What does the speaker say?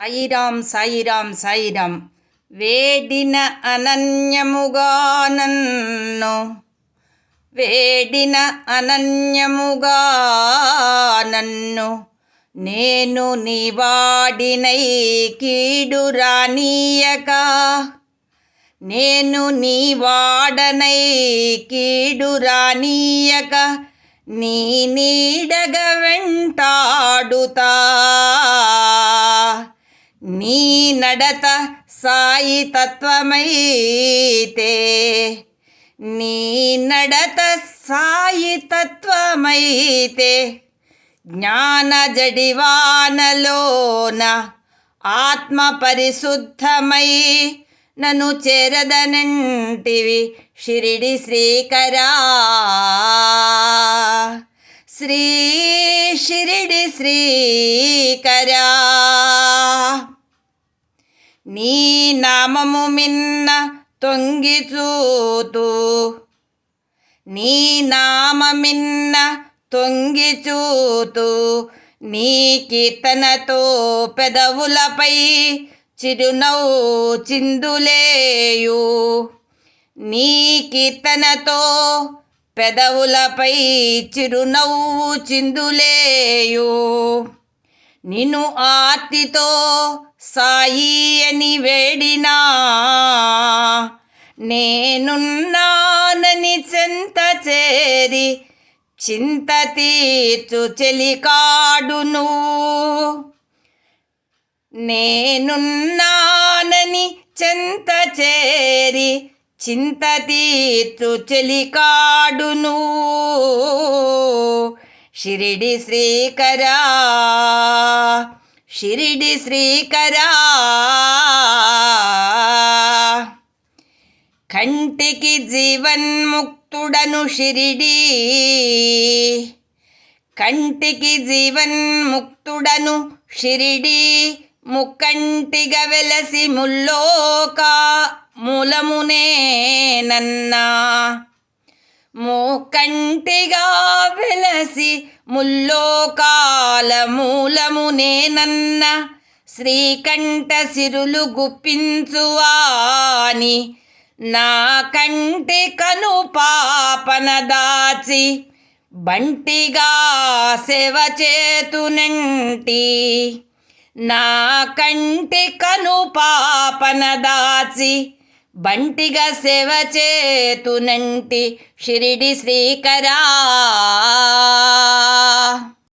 సాయిరామ్ సాయిరామ్ సాయిరామ్. వేడిన అనన్యముగా నన్ను, వేడిన అనన్యముగా నన్ను, నేను నీ వాడినై కీడు రానీయక, నేను నీ వాడనై కీడు రానీయక, నీ నీడగ వెంటాడుతా. నీ నడత సాయి తత్వమైతే, నీ నడత సాయి తత్వమైతే, జ్ఞాన జడివానలోన ఆత్మ పరిశుద్ధమై నన్ను చేరదనంటివి షిరిడి శ్రీకరా. శ్రీ షిరిడి శ్రీకరా. నీ నామము మిన్న తొంగి చూతూ, నీ నామమిన్న తొంగి చూతూ, నీ కీర్తనతో పెదవులపై చిరునవ్వు చిందులేయు, నీ కీర్తనతో పెదవులపై చిరునవ్వు చిందులేయు. నిన్ను ఆర్తితో సాయి అని వేడినా, నేనున్నానని చెంత చేరి చింత తీర్చు చెలికాడు నువ్వు. నేనున్నానని చెంత చేరి చింత తీర్చు చెలికాడు నువ్వు. షిరిడి శ్రీకరా, షిరిడి శ్రీకరా. కంటికి జీవన్ముక్తుడను షిరిడి, కంటికి జీవన్ముక్తుడను షిరిడి, ముక్కంటిగా వెలసి ముల్లోక మూలమునే నన్నా, ముక్కంటిగా వెలసి ముల్లోకాల మూలమునే నన్న, శ్రీకంఠ సిరులు గుప్పించువాని నా కంటి కను పాపన దాచి, బంటిగా సేవ చేతునంటి, నా కంటి కను పాపన దాచి, బంటిగా సేవ చేతునంటి షిరిడి శ్రీకరా.